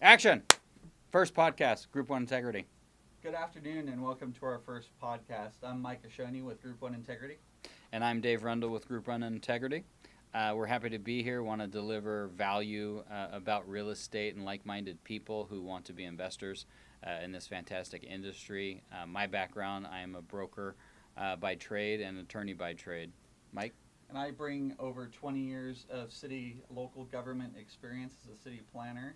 Action! First podcast, Group 1 Integrity. Good afternoon and welcome to our first podcast. I'm Mike Ascione with Group 1 Integrity. And I'm Dave Rendall with Group 1 Integrity. We're happy to be here, want to deliver value about real estate and like-minded people who want to be investors in this fantastic industry. My background, I am a broker by trade and attorney by trade. Mike? And I bring over 20 years of city local government experience as a city planner.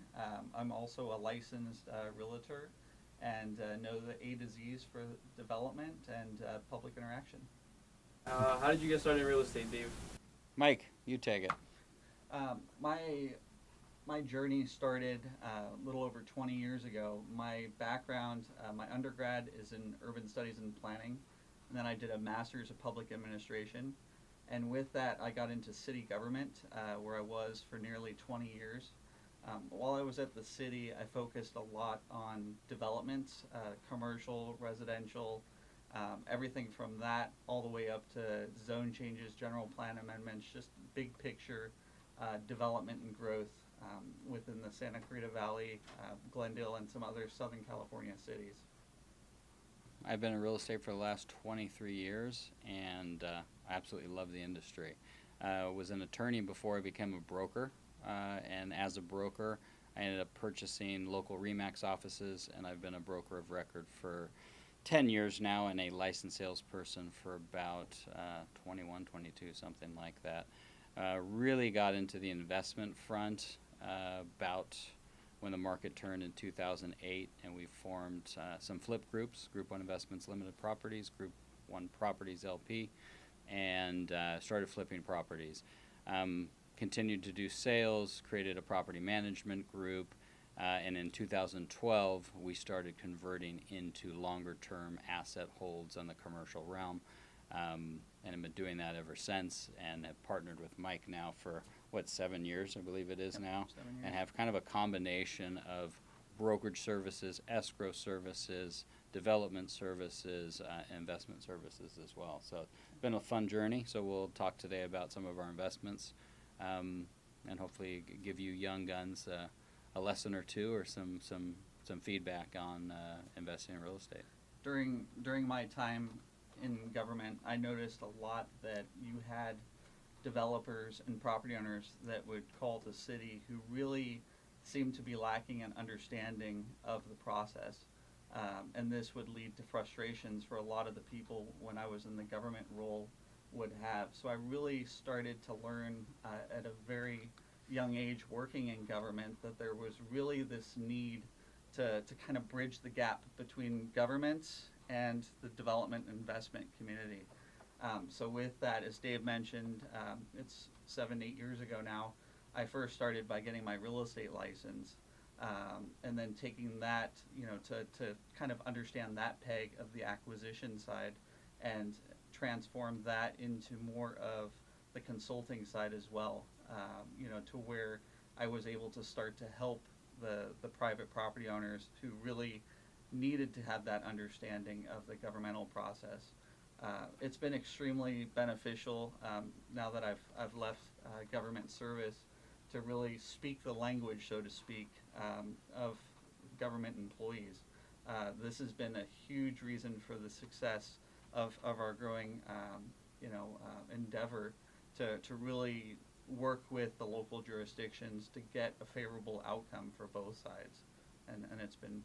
I'm also a licensed realtor and know the A to Z's for development and public interaction. How did you get started in real estate, Dave? Mike, you take it. My journey started a little over 20 years ago. My background, my undergrad is in urban studies and planning, and then I did a master's of public administration. And with that, I got into city government, where I was for nearly 20 years. While I was at the city, I focused a lot on developments, commercial, residential, everything from that all the way up to zone changes, general plan amendments, just big picture development and growth within the Santa Clarita Valley, Glendale, and some other Southern California cities. I've been in real estate for the last 23 years, and I absolutely love the industry. Was an attorney before I became a broker, and as a broker, I ended up purchasing local RE/MAX offices, and I've been a broker of record for 10 years now and a licensed salesperson for about 21, 22, something like that. Really got into the investment front about when the market turned in 2008, and we formed some flip groups, Group 1 Investments Limited Properties, Group 1 Properties LP, and started flipping properties. Continued to do sales, created a property management group, and in 2012, we started converting into longer-term asset holds on the commercial realm, and have been doing that ever since, and have partnered with Mike now for, 7 years, I believe it is Yep, now, 7 years. and have kind of a combination of brokerage services, escrow services, development services, investment services as well. So it's been a fun journey, so we'll talk today about some of our investments, and hopefully give you young guns a lesson or two or some feedback on investing in real estate. During my time in government, I noticed a lot that you had developers and property owners that would call the city who really seemed to be lacking an understanding of the process. And this would lead to frustrations for a lot of the people when I was in the government role would have. So I really started to learn at a very young age working in government that there was really this need to kind of bridge the gap between governments and the development and investment community. So with that, as Dave mentioned, it's 8 years ago now, I first started by getting my real estate license, and then taking that, to kind of understand that peg of the acquisition side and transform that into more of the consulting side as well, to where I was able to start to help the private property owners who really needed to have that understanding of the governmental process. It's been extremely beneficial now that I've left government service to really speak the language, so to speak, of government employees. This has been a huge reason for the success of our growing, endeavor to really work with the local jurisdictions to get a favorable outcome for both sides. And it's been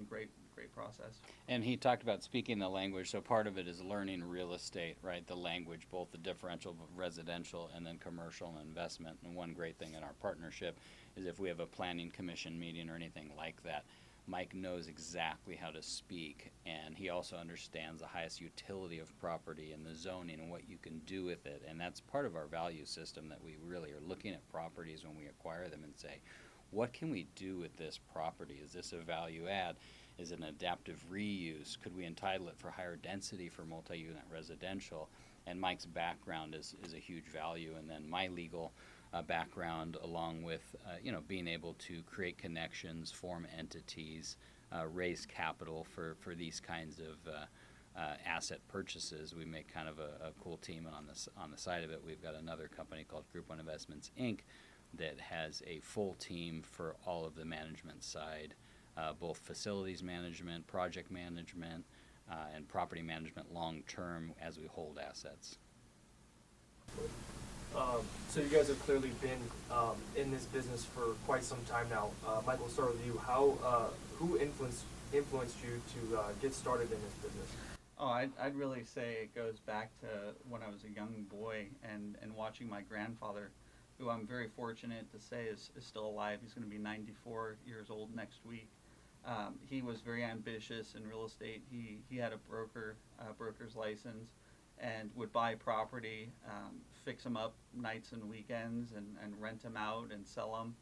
great process. And he talked about speaking the language, so part of it is learning real estate, right? The language, both the differential of residential and then commercial and investment. And one great thing in our partnership is if we have a planning commission meeting or anything like that, Mike knows exactly how to speak, and he also understands the highest utility of property and the zoning and what you can do with it. And that's part of our value system, that we really are looking at properties when we acquire them and say, what can we do with this property? Is this a value add? Is it an adaptive reuse? Could we entitle it for higher density for multi-unit residential? And Mike's background is a huge value. And then my legal background, along with being able to create connections, form entities, raise capital for these kinds of asset purchases. We make kind of a cool team, and on the side of it, we've got another company called Group 1 Investments Inc., that has a full team for all of the management side, both facilities management, project management, and property management long term as we hold assets. So you guys have clearly been in this business for quite some time now. Michael, we'll start with you. Who influenced you to get started in this business? Oh, I'd really say it goes back to when I was a young boy and watching my grandfather, who I'm very fortunate to say is still alive. He's going to be 94 years old next week. He was very ambitious in real estate. He had a broker's license, and would buy property, fix them up nights and weekends, and rent them out and sell them.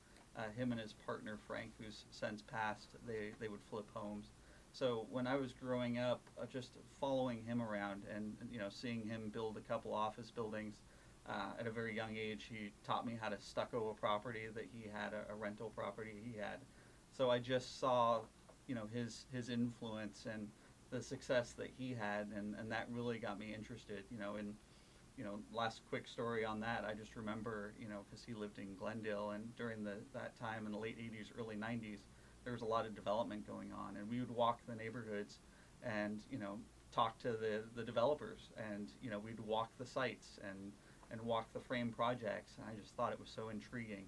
Him and his partner Frank, who's since passed, they would flip homes. So when I was growing up, just following him around and seeing him build a couple office buildings at a very young age, he taught me how to stucco a property that he had, a rental property he had. So I just saw his influence and the success that he had, and that really got me interested. Last quick story on that, I just remember, because he lived in Glendale, and during that time in the late 80s, early 90s, there was a lot of development going on, and we would walk the neighborhoods and, talk to the developers, and, we'd walk the sites and walk the frame projects, and I just thought it was so intriguing,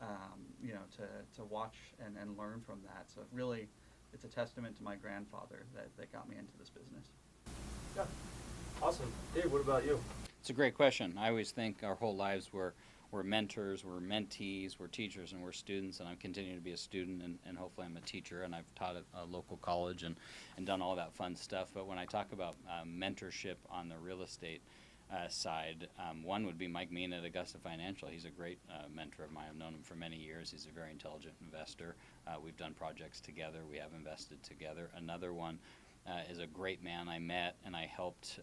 to watch and learn from that. So really, it's a testament to my grandfather that got me into this business. Yeah, awesome. Dave, what about you? It's a great question. I always think our whole lives we're mentors, we're mentees, we're teachers, and we're students, and I'm continuing to be a student, and hopefully I'm a teacher, and I've taught at a local college and done all that fun stuff. But when I talk about mentorship on the real estate side, one would be Mike Mean at Augusta Financial. He's a great mentor of mine. I've known him for many years. He's a very intelligent investor. We've done projects together. We have invested together. Another one is a great man I met, and I helped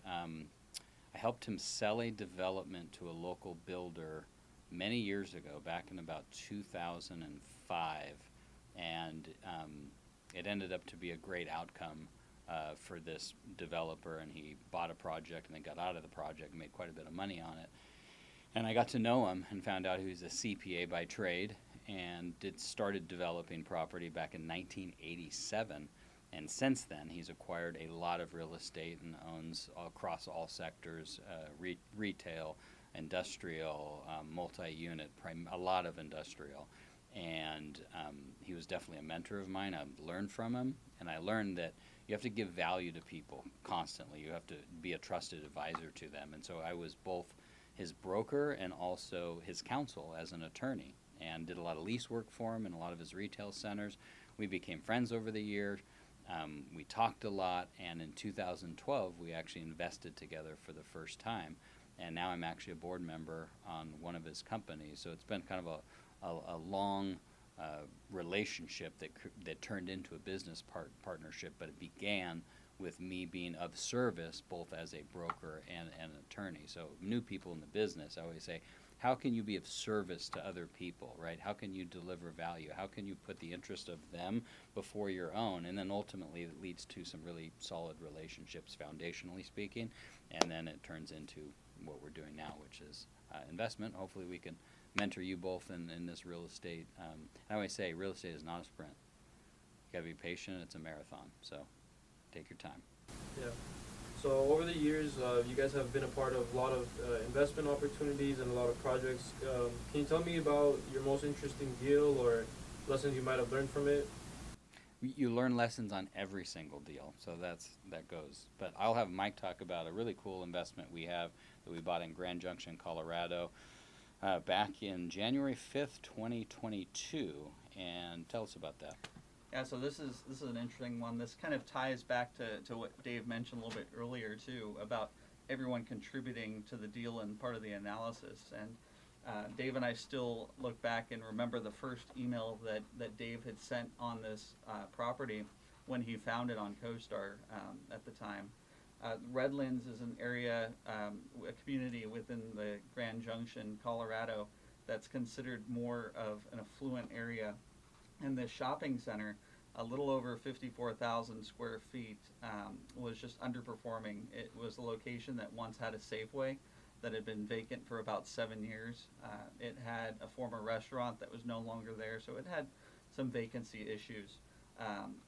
him sell a development to a local builder many years ago, back in about 2005, and it ended up to be a great outcome for this developer, and he bought a project and then got out of the project and made quite a bit of money on it. And I got to know him and found out he was a CPA by trade, and started developing property back in 1987. And since then, he's acquired a lot of real estate and owns across all sectors, retail, industrial, multi-unit, a lot of industrial. And he was definitely a mentor of mine. I learned from him, and I learned that you have to give value to people constantly. You have to be a trusted advisor to them. And so I was both his broker and also his counsel as an attorney, and did a lot of lease work for him in a lot of his retail centers. We became friends over the years. We talked a lot, and in 2012, we actually invested together for the first time, and now I'm actually a board member on one of his companies. So it's been kind of a long relationship that turned into a business partnership, but it began with me being of service both as a broker and an attorney. So new people in the business, I always say, how can you be of service to other people, right? How can you deliver value? How can you put the interest of them before your own? And then ultimately it leads to some really solid relationships, foundationally speaking, and then it turns into what we're doing now, which is investment. Hopefully we can mentor you both in this real estate. I always say real estate is not a sprint. You gotta be patient, it's a marathon, so take your time. Yeah. So over the years, you guys have been a part of a lot of investment opportunities and a lot of projects. Can you tell me about your most interesting deal or lessons you might have learned from it? You learn lessons on every single deal, so that goes. But I'll have Mike talk about a really cool investment we have that we bought in Grand Junction, Colorado, back in January 5th, 2022, and tell us about that. Yeah, so this is an interesting one. This kind of ties back to what Dave mentioned a little bit earlier too, about everyone contributing to the deal and part of the analysis. And Dave and I still look back and remember the first email that Dave had sent on this property when he found it on CoStar at the time. Redlands is an area, a community within the Grand Junction, Colorado, that's considered more of an affluent area. And this shopping center, a little over 54,000 square feet, was just underperforming. It was a location that once had a Safeway, that had been vacant for about 7 years. It had a former restaurant that was no longer there, so it had some vacancy issues.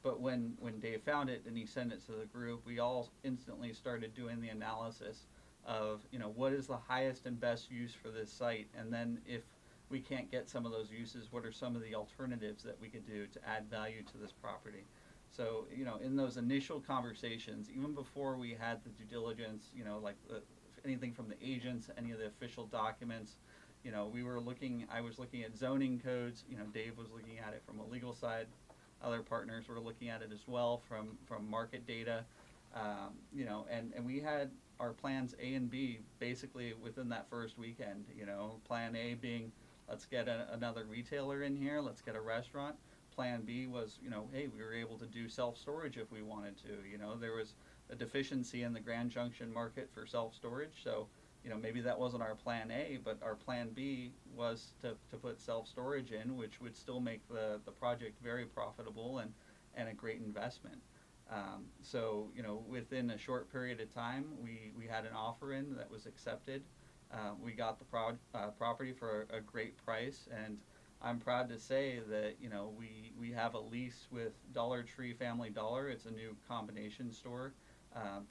But when Dave found it and he sent it to the group, we all instantly started doing the analysis of, what is the highest and best use for this site, and then if we can't get some of those uses, what are some of the alternatives that we could do to add value to this property? So, in those initial conversations, even before we had the due diligence, like anything from the agents, any of the official documents, I was looking at zoning codes, Dave was looking at it from a legal side, other partners were looking at it as well from market data, and we had our plans A and B basically within that first weekend. Plan A being, let's get another retailer in here, let's get a restaurant. Plan B was, hey, we were able to do self-storage if we wanted to. There was a deficiency in the Grand Junction market for self-storage, so maybe that wasn't our plan A, but our plan B was to put self-storage in, which would still make the project very profitable and a great investment. So, within a short period of time, we had an offer in that was accepted. We got the property for a great price, and I'm proud to say that, we have a lease with Dollar Tree Family Dollar. It's a new combination store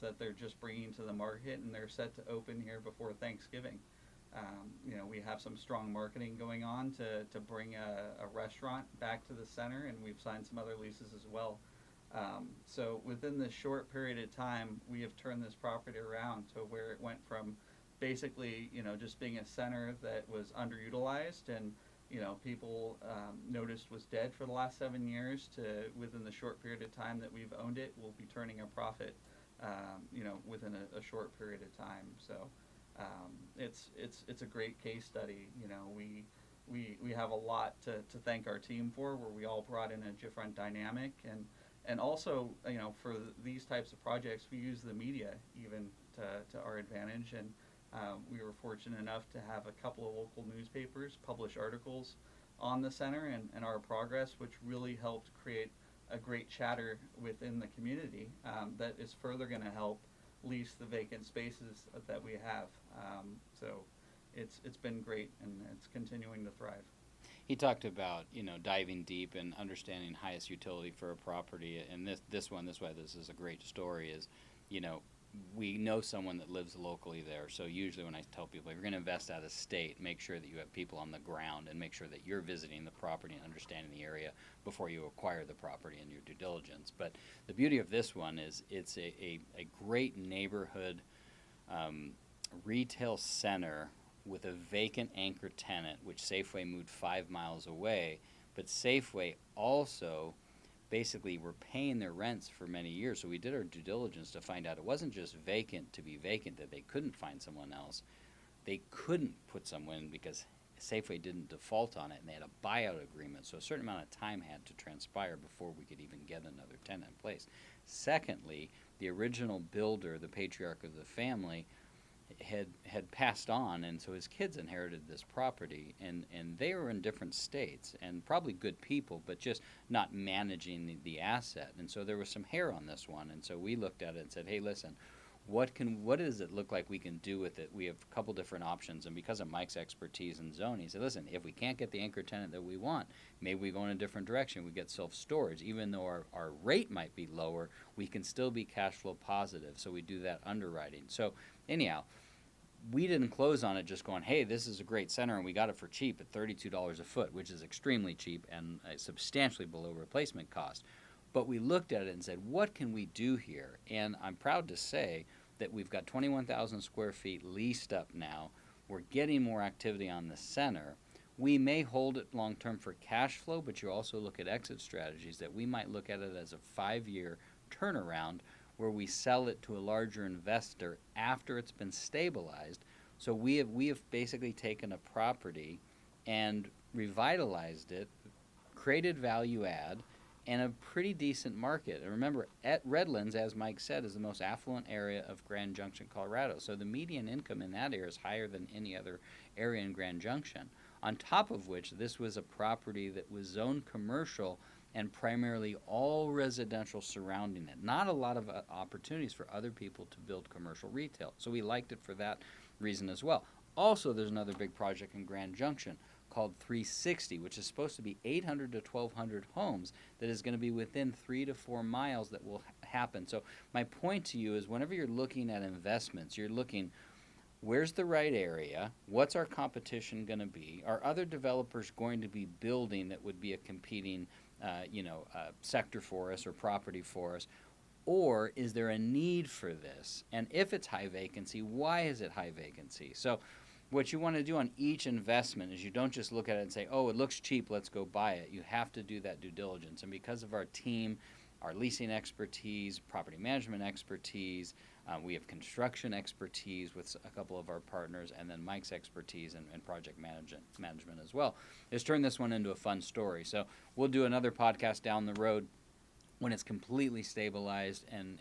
that they're just bringing to the market, and they're set to open here before Thanksgiving. We have some strong marketing going on to bring a restaurant back to the center, and we've signed some other leases as well. So within this short period of time, we have turned this property around to where it went from basically, just being a center that was underutilized and, people noticed was dead for the last 7 years, to within the short period of time that we've owned it, we'll be turning a profit, within a short period of time. So it's a great case study. We have a lot to thank our team for, where we all brought in a different dynamic, and also, for these types of projects, we use the media even to our advantage. And we were fortunate enough to have a couple of local newspapers publish articles on the center and our progress, which really helped create a great chatter within the community, that is further going to help lease the vacant spaces that we have. So it's been great, and it's continuing to thrive. He talked about, diving deep and understanding highest utility for a property, and this is a great story, is, we know someone that lives locally there. So usually when I tell people, if you're going to invest out of state, make sure that you have people on the ground and make sure that you're visiting the property and understanding the area before you acquire the property in your due diligence. But the beauty of this one is it's a great neighborhood retail center with a vacant anchor tenant, which Safeway moved 5 miles away. But Safeway also basically were paying their rents for many years. So we did our due diligence to find out it wasn't just vacant to be vacant, that they couldn't find someone else. They couldn't put someone in because Safeway didn't default on it, and they had a buyout agreement. So a certain amount of time had to transpire before we could even get another tenant in place. Secondly, the original builder, the patriarch of the family, had passed on, and so his kids inherited this property, and they were in different states and probably good people, but just not managing the asset. And so there was some hair on this one, and so we looked at it and said, hey, listen, what does it look like we can do with it? We have a couple different options, and because of Mike's expertise in zoning, he said, listen, if we can't get the anchor tenant that we want, maybe we go in a different direction. We get self-storage. Even though our rate might be lower, we can still be cash flow positive, so we do that underwriting. So anyhow, we didn't close on it just going, hey, this is a great center, and we got it for cheap at $32 a foot, which is extremely cheap and substantially below replacement cost. But we looked at it and said, what can we do here? And I'm proud to say that we've got 21,000 square feet leased up now. We're getting more activity on the center. We may hold it long-term for cash flow, but you also look at exit strategies that we might look at it as a 5-year turnaround, where we sell it to a larger investor after it's been stabilized. So we have basically taken a property and revitalized it, created value add, and a pretty decent market. And remember, at Redlands, as Mike said, is the most affluent area of Grand Junction, Colorado. So the median income in that area is higher than any other area in Grand Junction. On top of which, this was a property that was zoned commercial and primarily all residential surrounding it. Not a lot of opportunities for other people to build commercial retail. So we liked it for that reason as well. Also, there's another big project in Grand Junction called 360, which is supposed to be 800 to 1,200 homes that is going to be within 3 to 4 miles that will happen. So my point to you is whenever you're looking at investments, you're looking, where's the right area? What's our competition going to be? Are other developers going to be building that would be a competing sector for us or property for us? Or is there a need for this? And if it's high vacancy, why is it high vacancy? So what you want to do on each investment is you don't just look at it and say, oh, it looks cheap, let's go buy it. You have to do that due diligence. And because of our team, our leasing expertise, property management expertise, we have construction expertise with a couple of our partners, and then Mike's expertise in project management as well. It's turned this one into a fun story. So we'll do another podcast down the road when it's completely stabilized, and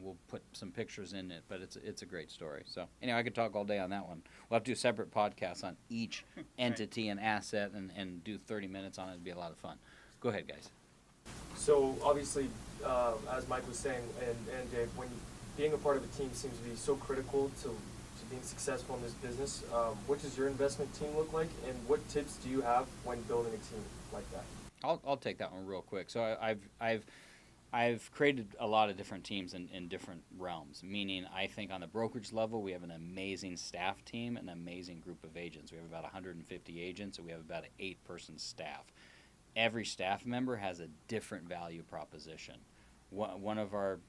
we'll put some pictures in it, but it's a great story. So anyway, I could talk all day on that one. We'll have to do separate podcasts on each entity and asset and do 30 minutes on it. It'd be a lot of fun. Go ahead, guys. So obviously, as Mike was saying, and Dave, when being a part of a team seems to be so critical to being successful in this business, what does your investment team look like, and what tips do you have when building a team like that? I'll take that one real quick. So I've created a lot of different teams in different realms, meaning I think on the brokerage level, we have an amazing staff team, an amazing group of agents. We have about 150 agents, and we have about an 8-person staff. Every staff member has a different value proposition. One of our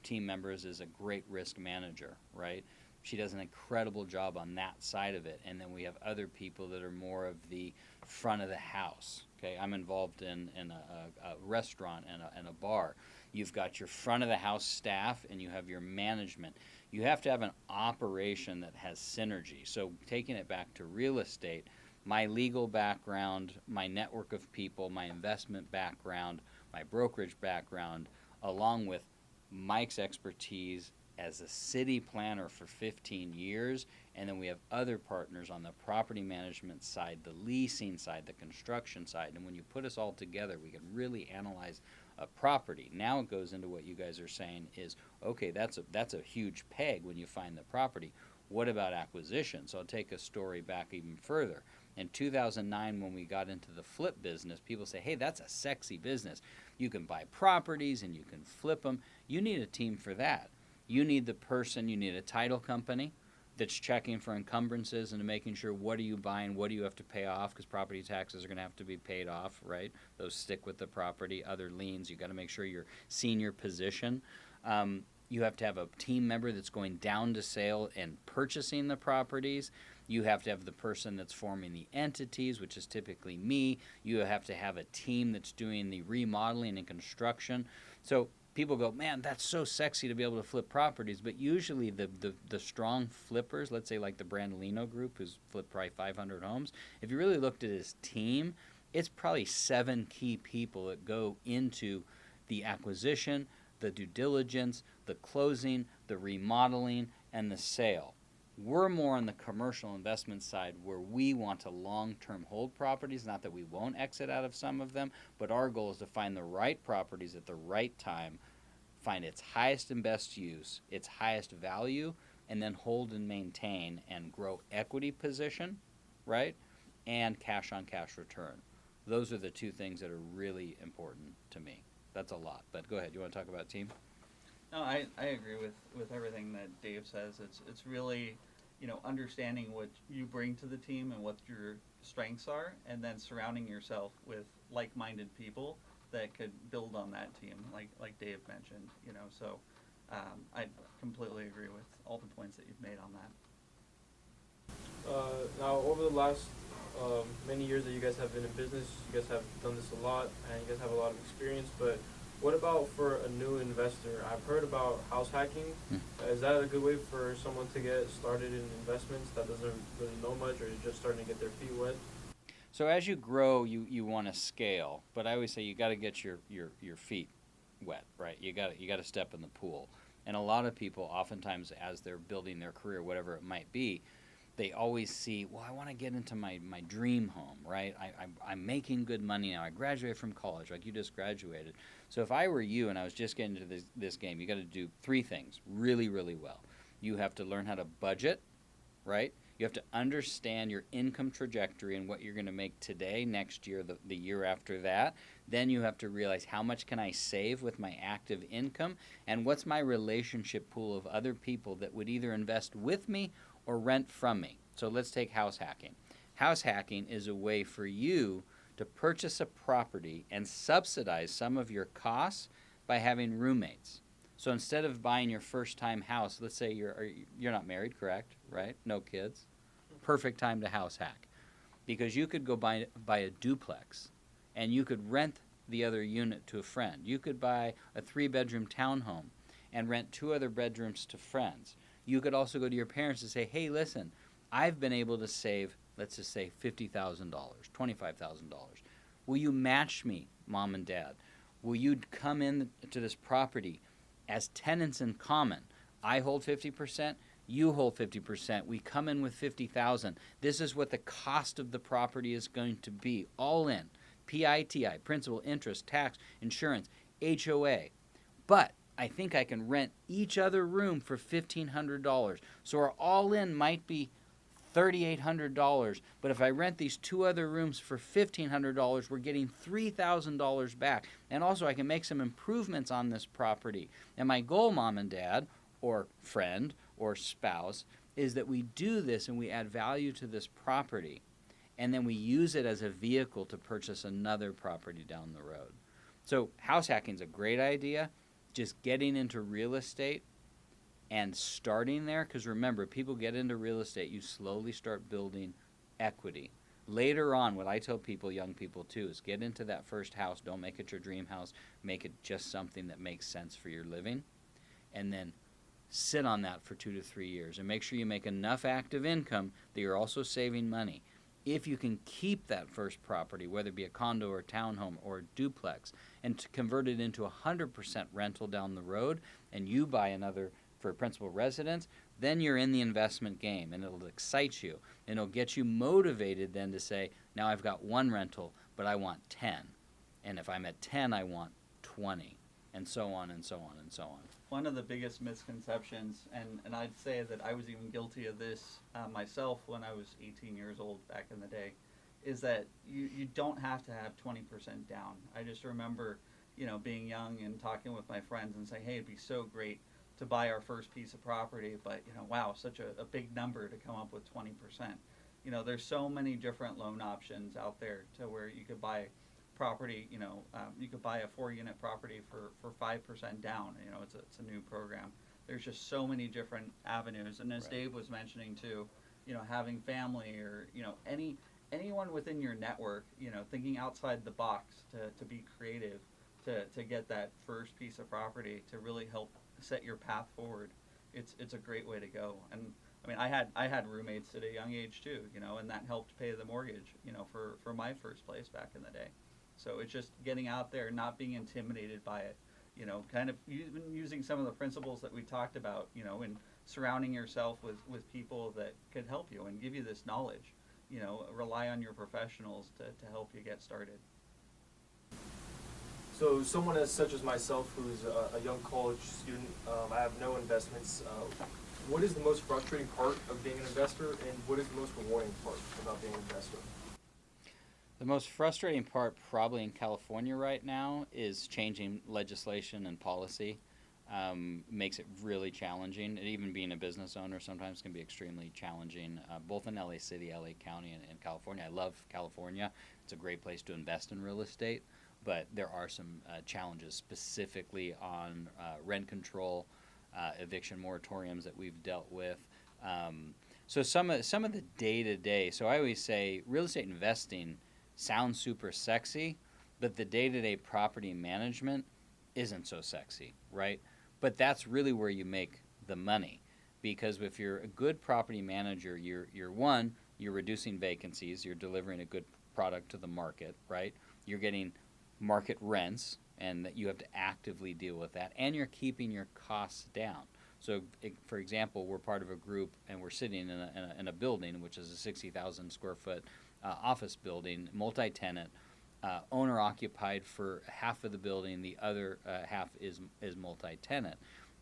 team members is a great risk manager, right? She does an incredible job on that side of it. And then we have other people that are more of the front of the house. Okay, I'm involved in a restaurant and a bar. You've got your front of the house staff and you have your management. You have to have an operation that has synergy. So taking it back to real estate, my legal background, my network of people, my investment background, my brokerage background, along with Mike's expertise as a city planner for 15 years, and then we have other partners on the property management side, the leasing side, the construction side, and when you put us all together, we can really analyze a property. Now it goes into what you guys are saying is, okay, that's a huge peg when you find the property. What about acquisition? So I'll take a story back even further. In 2009, when we got into the flip business, people say, hey, that's a sexy business. You can buy properties and you can flip them. You need a team for that. You need the person, you need a title company that's checking for encumbrances and making sure what are you buying, what do you have to pay off, because property taxes are going to have to be paid off, right? Those stick with the property. Other liens, you got to make sure your senior position. You have to have a team member that's going down to sale and purchasing the properties. You have to have the person that's forming the entities, which is typically me. You have to have a team that's doing the remodeling and construction. So people go, man, that's so sexy to be able to flip properties. But usually the strong flippers, let's say like the Brandolino group, who's flipped probably 500 homes, if you really looked at his team, it's probably 7 key people that go into the acquisition, the due diligence, the closing, the remodeling, and the sale. We're more on the commercial investment side where we want to long-term hold properties, not that we won't exit out of some of them, but our goal is to find the right properties at the right time, find its highest and best use, its highest value, and then hold and maintain and grow equity position, right, and cash-on-cash return. Those are the 2 things that are really important to me. That's a lot, but go ahead. You want to talk about team? No, I agree with everything that Dave says. It's really, understanding what you bring to the team and what your strengths are, and then surrounding yourself with like-minded people that could build on that team, like Dave mentioned. So I completely agree with all the points that you've made on that. Now, over the last many years that you guys have been in business, you guys have done this a lot, and you guys have a lot of experience, but what about for a new investor? I've heard about house hacking. Is that a good way for someone to get started in investments that doesn't really know much or is just starting to get their feet wet? So as you grow, you want to scale, but I always say you got to get your feet wet, right? You got to step in the pool. And a lot of people, oftentimes, as they're building their career, whatever it might be, they always see, well, I want to get into my dream home, right? I'm making good money now. I graduated from college, like you just graduated. So if I were you and I was just getting into this game, you got to do 3 things really, really well. You have to learn how to budget, right? You have to understand your income trajectory and what you're going to make today, next year, the year after that. Then you have to realize how much can I save with my active income, and what's my relationship pool of other people that would either invest with me or rent from me. So let's take house hacking. House hacking is a way for you to purchase a property and subsidize some of your costs by having roommates. So instead of buying your first time house, let's say you're not married, correct? Right? No kids. Perfect time to house hack, because you could go buy a duplex and you could rent the other unit to a friend. You could buy a 3-bedroom townhome and rent 2 other bedrooms to friends. You could also go to your parents and say, hey, listen, I've been able to save, let's just say $50,000, $25,000. Will you match me, mom and dad? Will you come in to this property as tenants in common? I hold 50%, you hold 50%. We come in with 50,000. This is what the cost of the property is going to be, all in. PITI, principal, interest, tax, insurance, HOA. But I think I can rent each other room for $1,500. So our all in might be $3,800, but if I rent these 2 other rooms for $1,500, we're getting $3,000 back. And also I can make some improvements on this property. And my goal, mom and dad, or friend, or spouse, is that we do this and we add value to this property, and then we use it as a vehicle to purchase another property down the road. So house hacking is a great idea. Just getting into real estate and starting there, because remember, people get into real estate, you slowly start building equity. Later on, what I tell people, young people too, is get into that first house. Don't make it your dream house. Make it just something that makes sense for your living. And then sit on that for 2 to 3 years and make sure you make enough active income that you're also saving money. If you can keep that first property, whether it be a condo or a townhome or a duplex, and to convert it into 100% rental down the road, and you buy another for a principal residence, then you're in the investment game, and it'll excite you, and it'll get you motivated then to say, now I've got 1 rental, but I want 10. And if I'm at 10, I want 20, and so on and so on and so on. One of the biggest misconceptions, and I'd say that I was even guilty of this myself when I was 18 years old back in the day, is that you don't have to have 20% down. I just remember, being young and talking with my friends and saying, hey, it'd be so great to buy our first piece of property, but, wow, such a big number to come up with 20%. There's so many different loan options out there to where you could buy property, you could buy a 4-unit property for 5% down. It's a new program. There's just so many different avenues. And as Right. Dave was mentioning too, having family or, anyone within your network, thinking outside the box to be creative, to get that first piece of property to really help set your path forward. It's a great way to go. And I mean, I had roommates at a young age too, and that helped pay the mortgage, for my first place back in the day. So it's just getting out there, not being intimidated by it, kind of using some of the principles that we talked about, and surrounding yourself with people that could help you and give you this knowledge, rely on your professionals to help you get started. So someone such as myself, who's a young college student, I have no investments. What is the most frustrating part of being an investor, and what is the most rewarding part about being an investor? The most frustrating part probably in California right now is changing legislation and policy. Makes it really challenging. And even being a business owner sometimes can be extremely challenging, both in LA City, LA County, and California. I love California. It's a great place to invest in real estate, but there are some challenges specifically on rent control, eviction moratoriums that we've dealt with. So some of the day-to-day, so I always say real estate investing sounds super sexy, but the day-to-day property management isn't so sexy, right? But that's really where you make the money, because if you're a good property manager, you're reducing vacancies, you're delivering a good product to the market, right? You're getting market rents, and that you have to actively deal with that, and you're keeping your costs down. So, for example, we're part of a group, and we're sitting in a building, which is a 60,000 square foot office building, multi-tenant, owner occupied for half of the building. The other half is multi-tenant,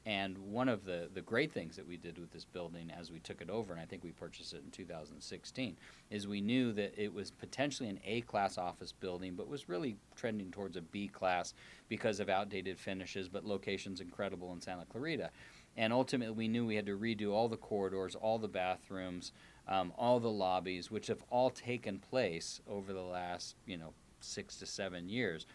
And one of the great things that we did with this building as we took it over, and I think we purchased it in 2016, is we knew that it was potentially an A-class office building, but was really trending towards a B-class because of outdated finishes, but location's incredible in Santa Clarita. And ultimately, we knew we had to redo all the corridors, all the bathrooms, all the lobbies, which have all taken place over the last, 6 to 7 years.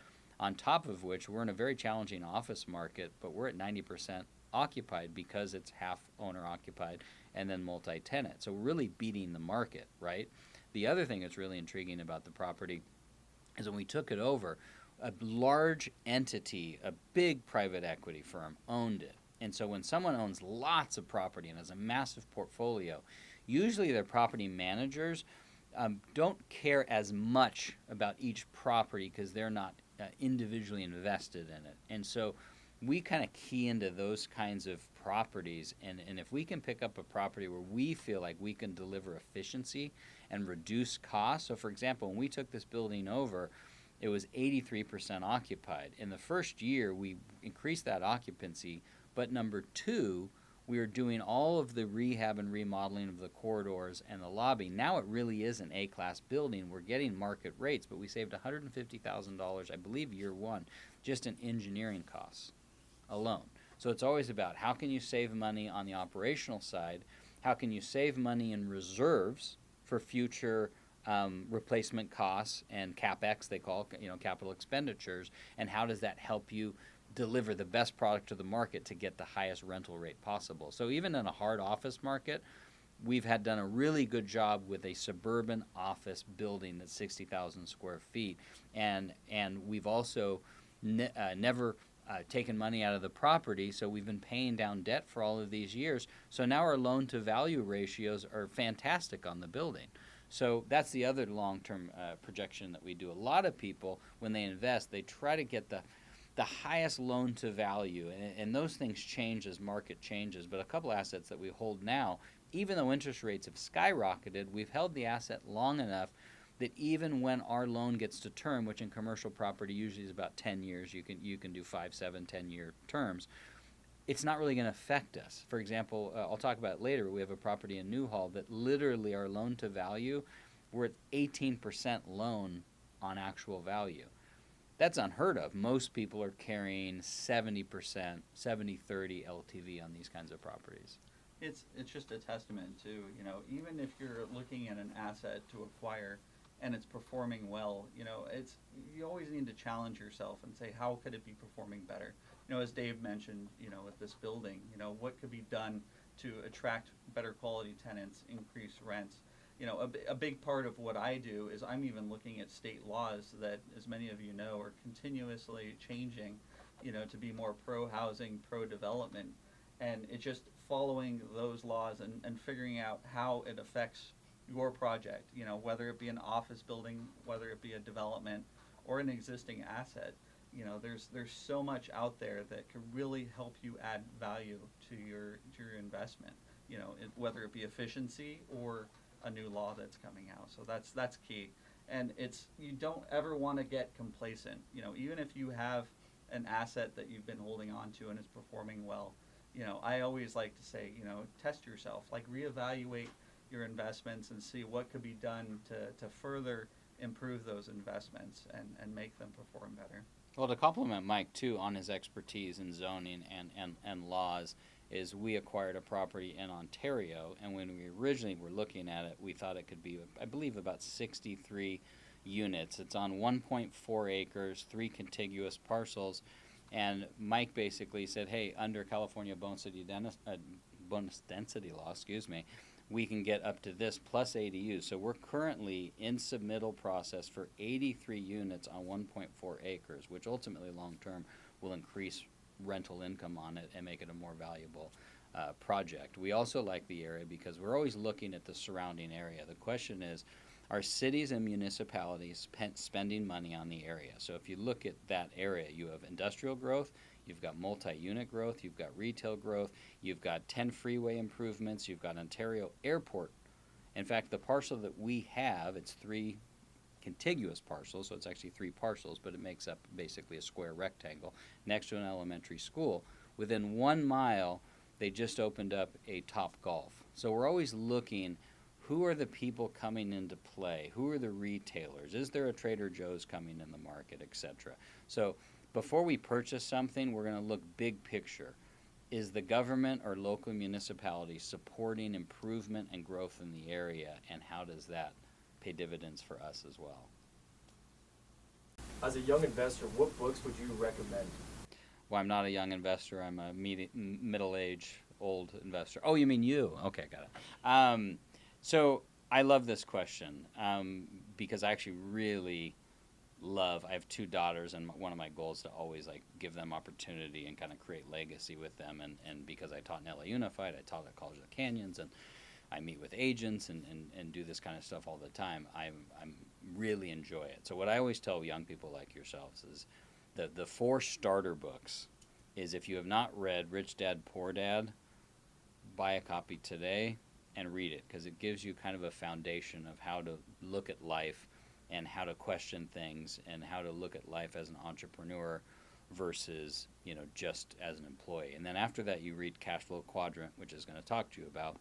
On top of which, we're in a very challenging office market, but we're at 90% occupied because it's half owner occupied and then multi-tenant. So we're really beating the market, right? The other thing that's really intriguing about the property is when we took it over, a large entity, a big private equity firm owned it. And so when someone owns lots of property and has a massive portfolio, usually their property managers don't care as much about each property because they're not individually invested in it. And so we kind of key into those kinds of properties, and if we can pick up a property where we feel like we can deliver efficiency and reduce costs. So for example, when we took this building over, it was 83% occupied. In the first year, we increased that occupancy, but number two, we were doing all of the rehab and remodeling of the corridors and the lobby. Now it really is an A-class building. We're getting market rates, but we saved $150,000, I believe, year one, just in engineering costs alone. So it's always about how can you save money on the operational side, how can you save money in reserves for future replacement costs and CapEx, they call capital expenditures, and how does that help you deliver the best product to the market to get the highest rental rate possible. So even in a hard office market, we've done a really good job with a suburban office building that's 60,000 square feet, and we've also never taken money out of the property, so we've been paying down debt for all of these years. So now our loan to value ratios are fantastic on the building. So that's the other long-term projection that we do. A lot of people, when they invest, they try to get the highest loan to value, and those things change as market changes. But a couple assets that we hold now, even though interest rates have skyrocketed, we've held the asset long enough that even when our loan gets to term, which in commercial property usually is about 10 years, you can do 5, 7, 10-year terms, it's not really going to affect us. For example, I'll talk about it later. We have a property in Newhall that literally our loan to value, we're at 18% loan on actual value. That's unheard of. Most people are carrying 70%, 70-30 LTV on these kinds of properties. It's just a testament to, even if you're looking at an asset to acquire and it's performing well, you always need to challenge yourself and say, how could it be performing better? As Dave mentioned, with this building, what could be done to attract better quality tenants, increase rents? A big part of what I do is I'm even looking at state laws that, as many of you know, are continuously changing, to be more pro-housing, pro-development. And it's just following those laws and figuring out how it affects your project, whether it be an office building, whether it be a development or an existing asset. There's so much out there that could really help you add value to your investment, whether it be efficiency or a new law that's coming out. So that's key. And you don't ever want to get complacent. Even if you have an asset that you've been holding on to and is performing well, I always like to say, test yourself, like reevaluate your investments and see what could be done to further improve those investments and make them perform better. Well, to compliment Mike, too, on his expertise in zoning and laws, is we acquired a property in Ontario, and when we originally were looking at it, we thought it could be, I believe, about 63 units. It's on 1.4 acres, 3 contiguous parcels, and Mike basically said, hey, under California bonus density law, we can get up to this plus ADUs. So we're currently in submittal process for 83 units on 1.4 acres, which ultimately long-term will increase rental income on it and make it a more valuable project. We also like the area because we're always looking at the surrounding area. The question is, are cities and municipalities spending money on the area? So if you look at that area, you have industrial growth, you've got multi-unit growth, you've got retail growth, you've got 10 freeway improvements, you've got Ontario Airport. In fact, the parcel that we have, it's 3 contiguous parcels, so it's actually 3 parcels, but it makes up basically a square rectangle next to an elementary school. Within 1 mile, they just opened up a Top Golf. So we're always looking, who are the people coming into play? Who are the retailers? Is there a Trader Joe's coming in the market, etc.? So before we purchase something, we're going to look big picture. Is the government or local municipality supporting improvement and growth in the area, and how does that pay dividends for us as well? As a young investor, what books would you recommend? Well, I'm not a young investor. I'm a middle-aged, old investor. Oh, you mean you? Okay, got it. So I love this question because I actually really love. I have 2 daughters, and one of my goals is to always like give them opportunity and kind of create legacy with them. And because I taught in LA Unified, I taught at College of the Canyons, and I meet with agents and do this kind of stuff all the time. I'm really enjoy it. So what I always tell young people like yourselves is the 4 starter books is, if you have not read Rich Dad Poor Dad, buy a copy today and read it, because it gives you kind of a foundation of how to look at life and how to question things and how to look at life as an entrepreneur versus, just as an employee. And then after that, you read Cash Flow Quadrant, which is going to talk to you about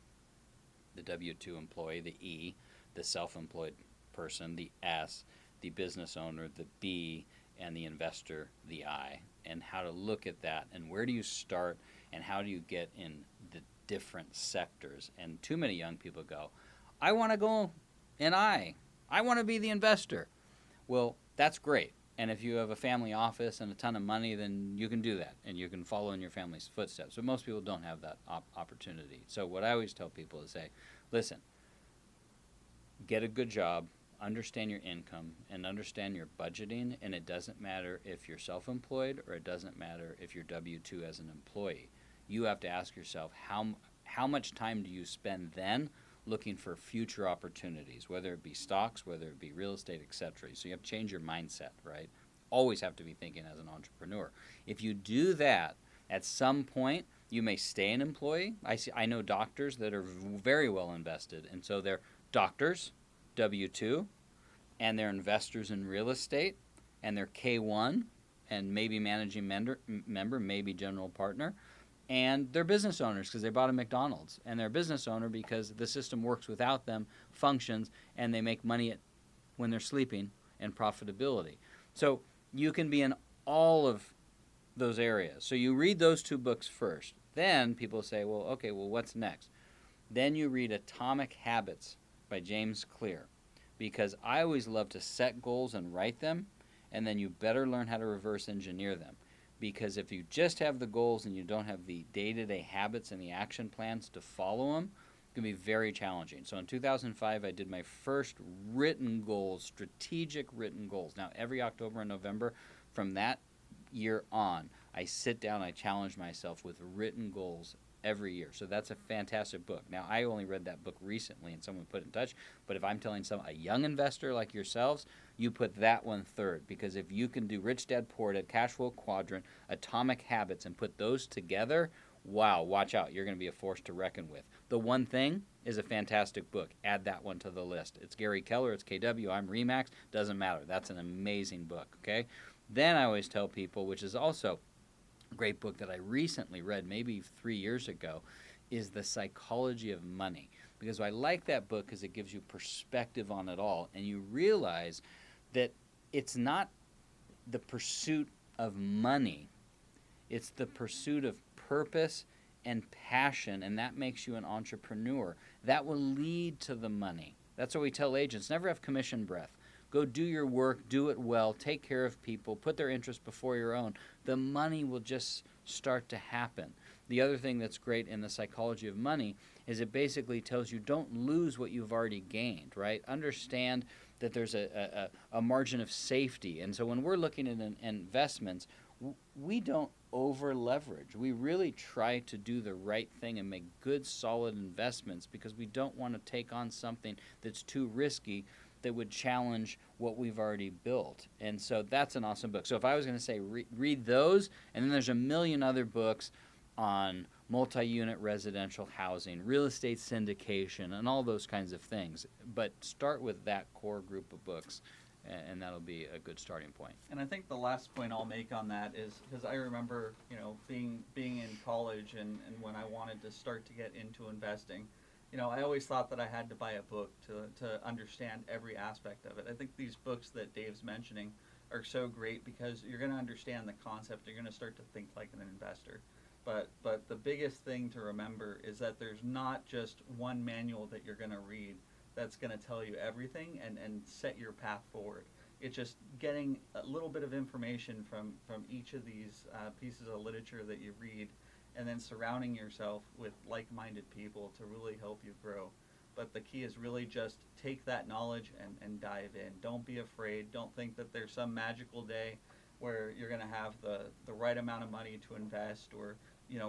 the W-2 employee, the E, the self-employed person, the S, the business owner, the B, and the investor, the I, and how to look at that and where do you start and how do you get in the different sectors. And too many young people go, I want to go and I want to be the investor. Well, that's great. And if you have a family office and a ton of money, then you can do that and you can follow in your family's footsteps. But most people don't have that opportunity. So what I always tell people is say, listen, get a good job, understand your income, and understand your budgeting. And it doesn't matter if you're self-employed or it doesn't matter if you're W-2 as an employee. You have to ask yourself, how much time do you spend then looking for future opportunities, whether it be stocks, whether it be real estate, etc. So you have to change your mindset, right? Always have to be thinking as an entrepreneur. If you do that, at some point, you may stay an employee. I know doctors that are very well invested, and so they're doctors, W-2, and they're investors in real estate, and they're K-1, and maybe managing member, maybe general partner. And they're business owners because they bought a McDonald's. And they're a business owner because the system works without them, functions, and they make money when they're sleeping and profitability. So you can be in all of those areas. So you read those 2 books first. Then people say, well, okay, well, what's next? Then you read Atomic Habits by James Clear, because I always love to set goals and write them, and then you better learn how to reverse engineer them. Because if you just have the goals and you don't have the day-to-day habits and the action plans to follow them, it can be very challenging. So in 2005, I did my first written goals, strategic written goals. Now, every October and November from that year on, I sit down, I challenge myself with written goals every year. So that's a fantastic book. Now, I only read that book recently and someone put it in touch, but if I'm telling a young investor like yourselves, you put that one third, because if you can do Rich Dad Poor Dad, Cash Flow Quadrant, Atomic Habits, and put those together, wow, watch out. You're going to be a force to reckon with. The One Thing is a fantastic book. Add that one to the list. It's Gary Keller. It's KW. I'm Remax. Doesn't matter. That's an amazing book, okay? Then I always tell people, which is also a great book that I recently read, maybe 3 years ago, is The Psychology of Money. Because I like that book because it gives you perspective on it all, and you realize that it's not the pursuit of money. It's the pursuit of purpose and passion, and that makes you an entrepreneur. That will lead to the money. That's what we tell agents. Never have commission breath. Go do your work, do it well, take care of people, put their interests before your own. The money will just start to happen. The other thing that's great in The Psychology of Money is it basically tells you don't lose what you've already gained, right? Understand that there's a margin of safety. And so when we're looking at investments, we don't over leverage. We really try to do the right thing and make good, solid investments because we don't want to take on something that's too risky that would challenge what we've already built. And so that's an awesome book. So if I was going to say read those, and then there's a million other books on multi-unit residential housing, real estate syndication, and all those kinds of things. But start with that core group of books, and that'll be a good starting point. And I think the last point I'll make on that is because I remember, being in college and when I wanted to start to get into investing, I always thought that I had to buy a book to understand every aspect of it. I think these books that Dave's mentioning are so great because you're going to understand the concept. You're going to start to think like an investor. But the biggest thing to remember is that there's not just one manual that you're going to read that's going to tell you everything and set your path forward. It's just getting a little bit of information from each of these pieces of literature that you read, and then surrounding yourself with like-minded people to really help you grow. But the key is really just take that knowledge and dive in. Don't be afraid. Don't think that there's some magical day where you're going to have the right amount of money to invest, or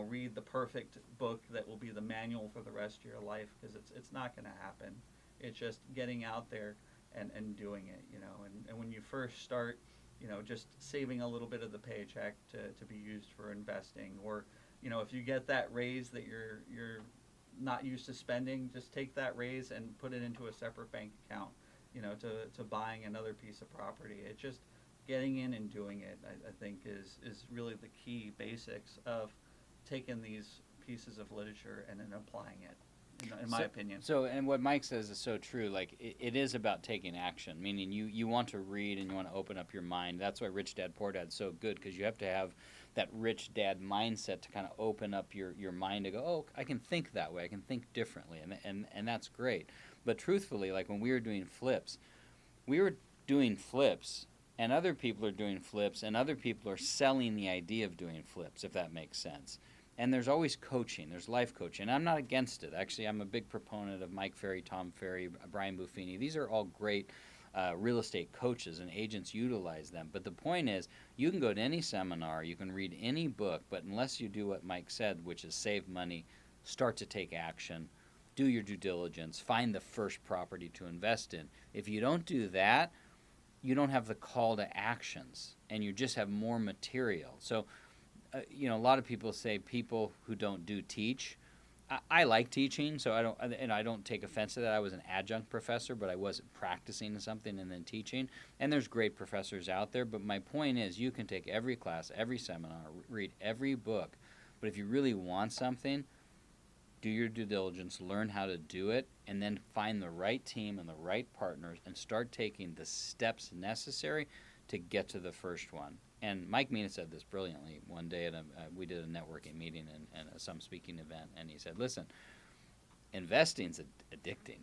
read the perfect book that will be the manual for the rest of your life, because it's not going to happen. It's just getting out there and doing it, and when you first start, just saving a little bit of the paycheck to be used for investing, or if you get that raise that you're not used to spending, just take that raise and put it into a separate bank account, to buying another piece of property. It's just getting in and doing it, I think is really the key basics of taking these pieces of literature and then applying it, in my opinion. So, and what Mike says is so true. Like, it is about taking action, meaning you want to read and you want to open up your mind. That's why Rich Dad Poor Dad's so good, because you have to have that rich dad mindset to kind of open up your mind to go, oh, I can think that way. I can think differently, and that's great. But truthfully, like when we were doing flips, and other people are doing flips, and other people are selling the idea of doing flips, if that makes sense. And there's always coaching. There's life coaching. I'm not against it. Actually, I'm a big proponent of Mike Ferry, Tom Ferry, Brian Buffini. These are all great real estate coaches, and agents utilize them. But the point is, you can go to any seminar, you can read any book, but unless you do what Mike said, which is save money, start to take action, do your due diligence, find the first property to invest in. If you don't do that, you don't have the call to actions, and you just have more material. So, a lot of people say people who don't do teach. I like teaching, so I don't take offense to that. I was an adjunct professor, but I wasn't practicing something and then teaching. And there's great professors out there, but my point is you can take every class, every seminar, read every book, but if you really want something, do your due diligence, learn how to do it, and then find the right team and the right partners and start taking the steps necessary to get to the first one. And Mike Mina said this brilliantly one day at we did a networking meeting and some speaking event, and he said, listen, investing's addicting.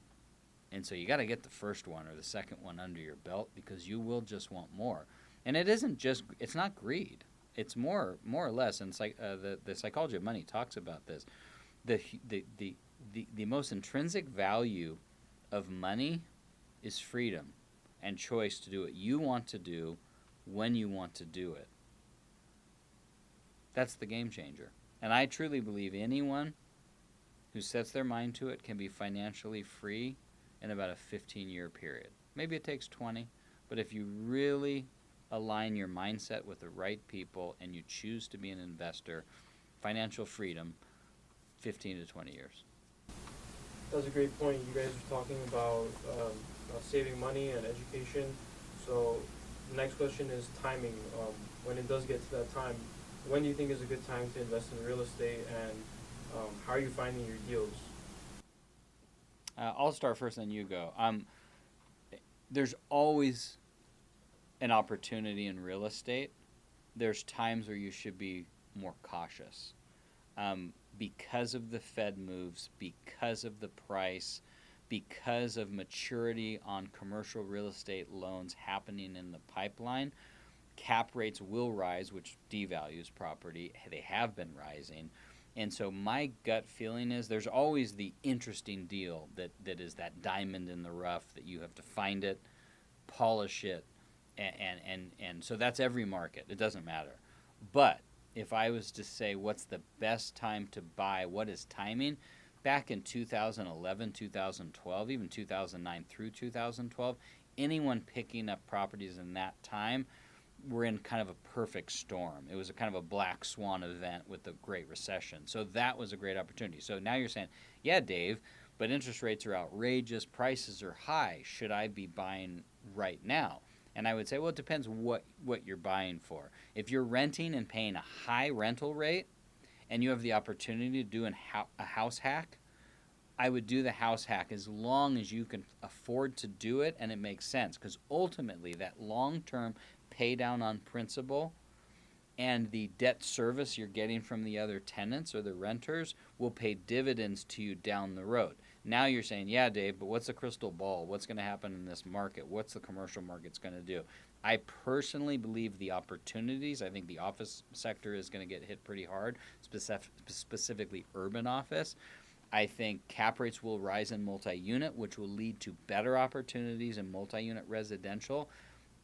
And so you got to get the first one or the second one under your belt, because you will just want more. And it's not greed. It's more or less, and it's like the psychology of money talks about this. The most intrinsic value of money is freedom and choice to do what you want to do when you want to do it. That's the game changer. And I truly believe anyone who sets their mind to it can be financially free in about a 15-year period. Maybe it takes 20, but if you really align your mindset with the right people and you choose to be an investor, financial freedom, 15 to 20 years. That's a great point. You guys are talking about saving money and education. So the next question is timing. When it does get to that time, when do you think is a good time to invest in real estate, and how are you finding your deals? I'll start first, then you go. There's always an opportunity in real estate. There's times where you should be more cautious. Because of the Fed moves, because of the price, because of maturity on commercial real estate loans happening in the pipeline, cap rates will rise, which devalues property. They have been rising. And so my gut feeling is there's always the interesting deal that is that diamond in the rough that you have to find it, polish it, and so that's every market. It doesn't matter. But if I was to say what's the best time to buy, what is timing? Back in 2011, 2012, even 2009 through 2012, anyone picking up properties in that time were in kind of a perfect storm. It was a kind of a black swan event with the Great Recession. So that was a great opportunity. So now you're saying, yeah, Dave, but interest rates are outrageous, prices are high. Should I be buying right now? And I would say, well, it depends what you're buying for. If you're renting and paying a high rental rate and you have the opportunity to do a house hack, I would do the house hack as long as you can afford to do it and it makes sense. Because ultimately, that long-term pay down on principal and the debt service you're getting from the other tenants or the renters will pay dividends to you down the road. Now you're saying, yeah, Dave, but what's the crystal ball? What's going to happen in this market? What's the commercial market's going to do? I personally believe the opportunities, I think the office sector is going to get hit pretty hard, specifically urban office. I think cap rates will rise in multi-unit, which will lead to better opportunities in multi-unit residential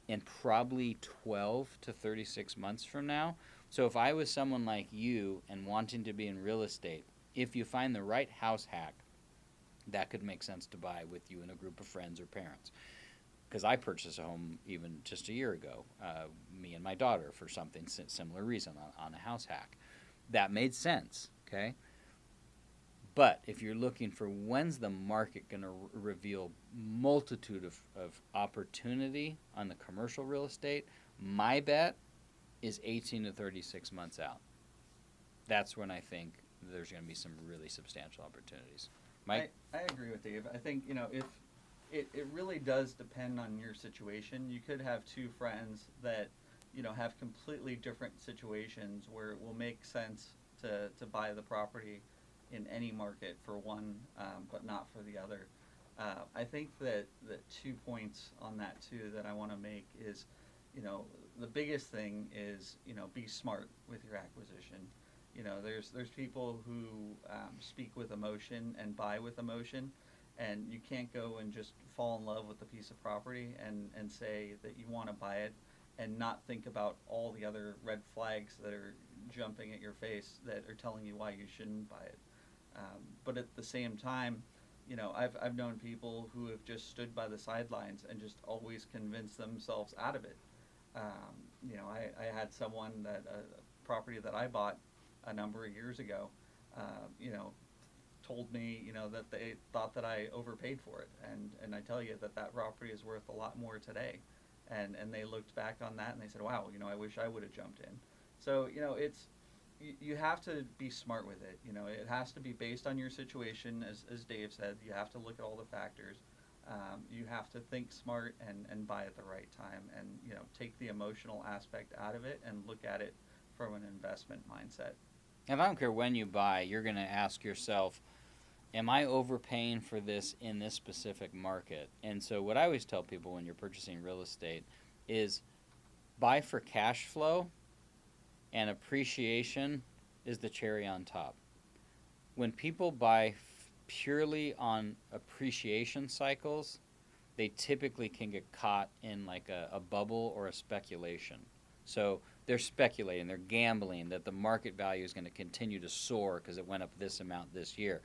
in probably 12 to 36 months from now. So if I was someone like you and wanting to be in real estate, if you find the right house hack, that could make sense to buy with you and a group of friends or parents. Because I purchased a home even just a year ago, me and my daughter, for something similar reason on a house hack. That made sense, okay? But if you're looking for when's the market going to reveal multitude of opportunity on the commercial real estate, my bet is 18 to 36 months out. That's when I think there's going to be some really substantial opportunities. Mike? I agree with Dave. I think, if it really does depend on your situation. You could have two friends that, have completely different situations where it will make sense to buy the property in any market for one, but not for the other. I think that the 2 points on that too that I want to make is, the biggest thing is, be smart with your acquisition. There's people who speak with emotion and buy with emotion, and you can't go and just fall in love with a piece of property and say that you want to buy it and not think about all the other red flags that are jumping at your face that are telling you why you shouldn't buy it. But at the same time, I've known people who have just stood by the sidelines and just always convinced themselves out of it. I had someone that a property that I bought a number of years ago, told me, that they thought that I overpaid for it, and I tell you that property is worth a lot more today, and they looked back on that and they said, wow, I wish I would have jumped in. So it's you have to be smart with it. It has to be based on your situation, as Dave said. You have to look at all the factors. You have to think smart and buy at the right time, and take the emotional aspect out of it and look at it from an investment mindset. And I don't care when you buy, you're going to ask yourself, am I overpaying for this in this specific market? And so what I always tell people when you're purchasing real estate is buy for cash flow, and appreciation is the cherry on top. When people buy purely on appreciation cycles, they typically can get caught in like a bubble or a speculation. So they're speculating, they're gambling that the market value is going to continue to soar because it went up this amount this year.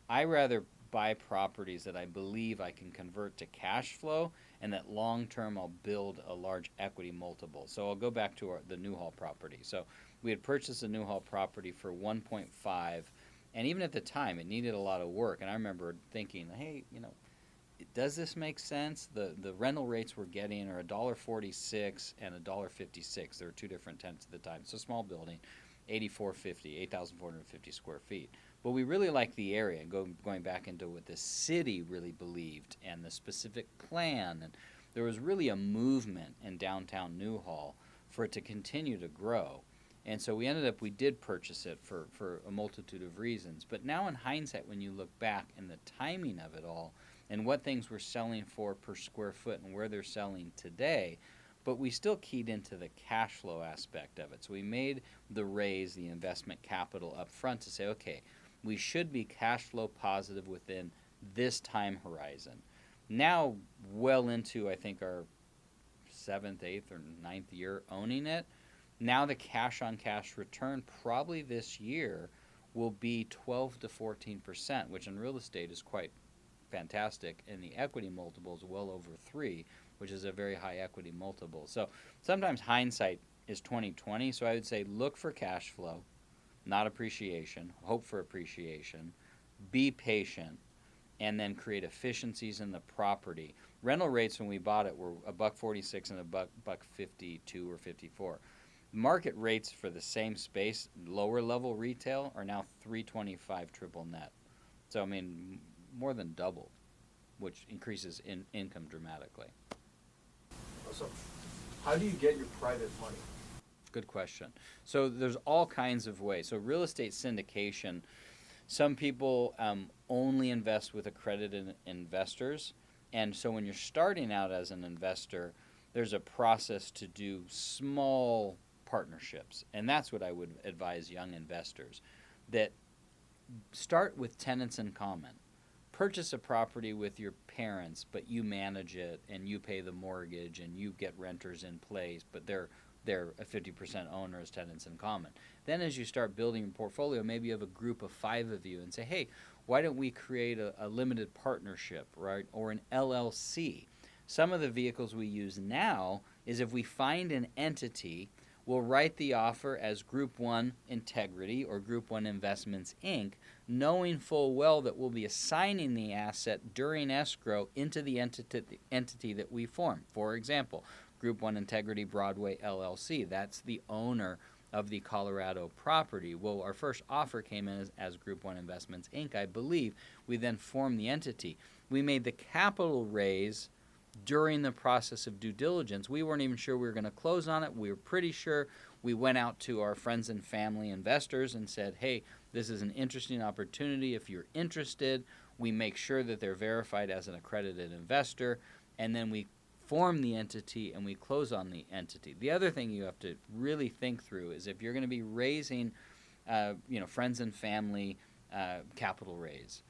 I rather buy properties that I believe I can convert to cash flow, and that long term I'll build a large equity multiple. So I'll go back to the Newhall property. So we had purchased a Newhall property for 1.5, and even at the time it needed a lot of work. And I remember thinking, hey, does this make sense? The rental rates we're getting are $1.46 and $1.56. There were two different tenants at the time. It's a small building, 8,450 square feet. But we really liked the area, going back into what the city really believed and the specific plan. And there was really a movement in downtown Newhall for it to continue to grow. And so we did purchase it for a multitude of reasons. But now in hindsight, when you look back and the timing of it all and what things were selling for per square foot and where they're selling today, but we still keyed into the cash flow aspect of it. So we made the raise, the investment capital up front to say, okay, we should be cash flow positive within this time horizon. Now, well into, I think, our 7th, 8th, or 9th year owning it, now the cash-on-cash return probably this year will be 12 to 14%, which in real estate is quite fantastic, and the equity multiple is well over 3, which is a very high equity multiple. So sometimes hindsight is 20/20, so I would say look for cash flow, not appreciation. Hope for appreciation. Be patient, and then create efficiencies in the property. Rental rates when we bought it were $1.46 and $1.52 or 54. Market rates for the same space, lower level retail, are now $3.25 triple net. So I mean, more than double, which increases income dramatically. So, how do you get your private money? Good question. So there's all kinds of ways. So real estate syndication, some people only invest with accredited investors. And so when you're starting out as an investor, there's a process to do small partnerships. And that's what I would advise young investors, that start with tenants in common. Purchase a property with your parents, but you manage it and you pay the mortgage and you get renters in place, but they're a 50% owner as tenants in common. Then as you start building a portfolio, maybe you have a group of 5 of you and say, hey, why don't we create a limited partnership, right, or an LLC? Some of the vehicles we use now is if we find an entity, we'll write the offer as Group 1 Integrity or Group 1 Investments, Inc., knowing full well that we'll be assigning the asset during escrow into the entity that we form. For example, Group 1 Integrity Broadway LLC, that's the owner of the Colorado property. Well, our first offer came in as Group 1 Investments, Inc., I believe. We then formed the entity. We made the capital raise during the process of due diligence. We weren't even sure we were going to close on it. We were pretty sure. We went out to our friends and family investors and said, hey, this is an interesting opportunity. If you're interested, we make sure that they're verified as an accredited investor, and then we form the entity and we close on the entity. The other thing you have to really think through is if you're going to be raising, friends and family capital raise,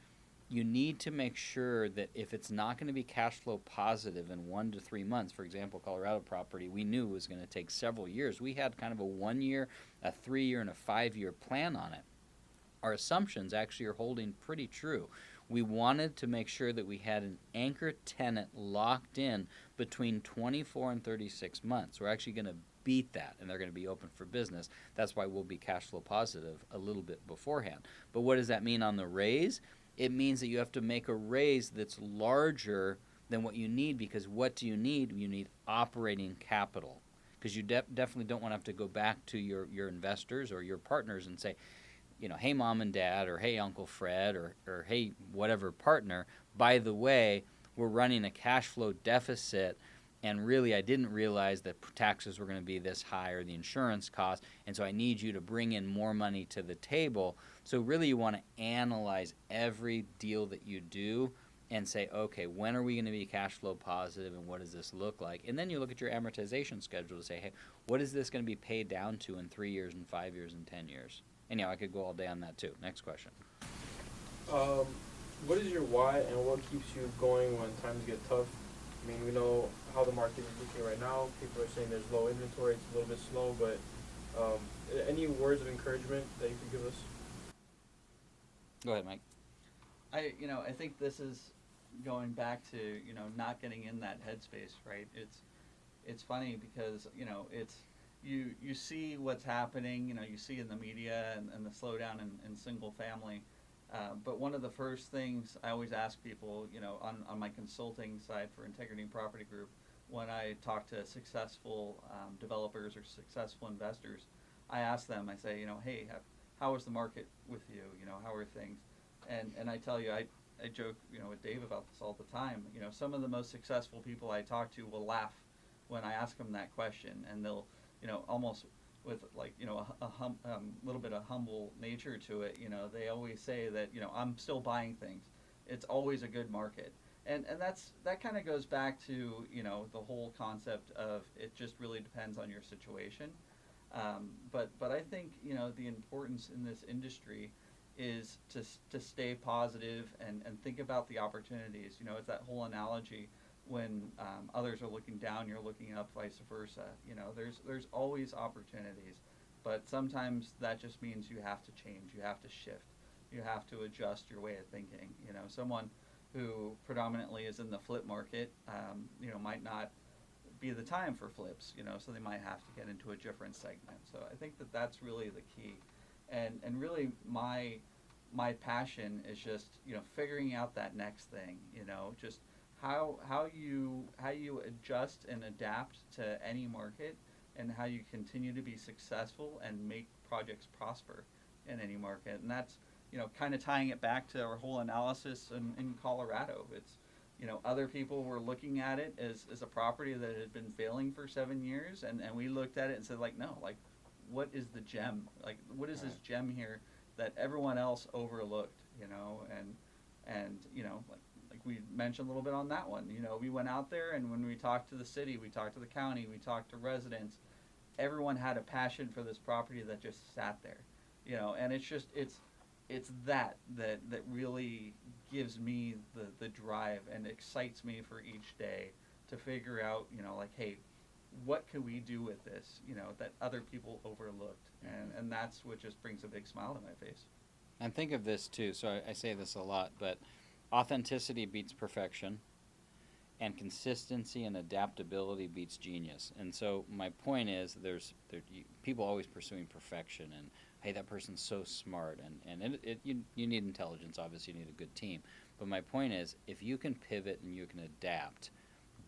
you need to make sure that if it's not going to be cash flow positive in 1 to 3 months, for example, Colorado property, we knew was going to take several years. We had kind of a 1 year, a 3 year, and a 5 year plan on it. Our assumptions actually are holding pretty true. We wanted to make sure that we had an anchor tenant locked in between 24 and 36 months. We're actually going to beat that, and they're going to be open for business. That's why we'll be cash flow positive a little bit beforehand. But what does that mean on the raise? It means that you have to make a raise that's larger than what you need, because what do you need? You need operating capital, because you definitely don't want to have to go back to your investors or your partners and say, hey, mom and dad, or hey, Uncle Fred, or hey, whatever partner, by the way, we're running a cash flow deficit, and really I didn't realize that taxes were going to be this high or the insurance cost, and so I need you to bring in more money to the table. So really you want to analyze every deal that you do and say, okay, when are we going to be cash flow positive and what does this look like? And then you look at your amortization schedule to say, hey, what is this going to be paid down to in 3 years and 5 years and 10 years? Anyhow, I could go all day on that too. Next question. What is your why and what keeps you going when times get tough? I mean, we know how the market is looking right now. People are saying there's low inventory, it's a little bit slow, but any words of encouragement that you could give us? Go ahead, Mike. I think this is going back to, not getting in that headspace, right? It's funny because, it's, you see what's happening, you see in the media and the slowdown in single family. But one of the first things I always ask people, on my consulting side for Integrity Property Group, when I talk to successful developers or successful investors, I ask them, I say, hey, how is the market with you? How are things? And I tell you, I joke, with Dave about this all the time. Some of the most successful people I talk to will laugh when I ask them that question, and they'll, almost with a little bit of humble nature to it, they always say that, I'm still buying things. It's always a good market. And that kind of goes back to, the whole concept of it just really depends on your situation. But I think, the importance in this industry is to stay positive and think about the opportunities. It's that whole analogy when others are looking down, you're looking up, vice versa. There's always opportunities, but sometimes that just means you have to change, you have to shift, you have to adjust your way of thinking. Someone who predominantly is in the flip market, might not be the time for flips, so they might have to get into a different segment. So I think that's really the key. And really my passion is just, figuring out that next thing, just how you adjust and adapt to any market, and how you continue to be successful and make projects prosper in any market. And that's, kind of tying it back to our whole analysis in Colorado. It's, other people were looking at it as a property that had been failing for 7 years, and we looked at it and said, like, no, like, what is the gem? Like, what is this gem here that everyone else overlooked? And like we mentioned a little bit on that one. We went out there, and when we talked to the city, we talked to the county, we talked to residents. Everyone had a passion for this property that just sat there. And it's that really gives me the drive and excites me for each day to figure out, like, hey, what can we do with this, that other people overlooked? And that's what just brings a big smile to my face. And think of this too. So I say this a lot, but authenticity beats perfection, and consistency and adaptability beats genius. And so my point is, people always pursuing perfection, and hey, that person's so smart, and you need intelligence. Obviously, you need a good team. But my point is, if you can pivot and you can adapt,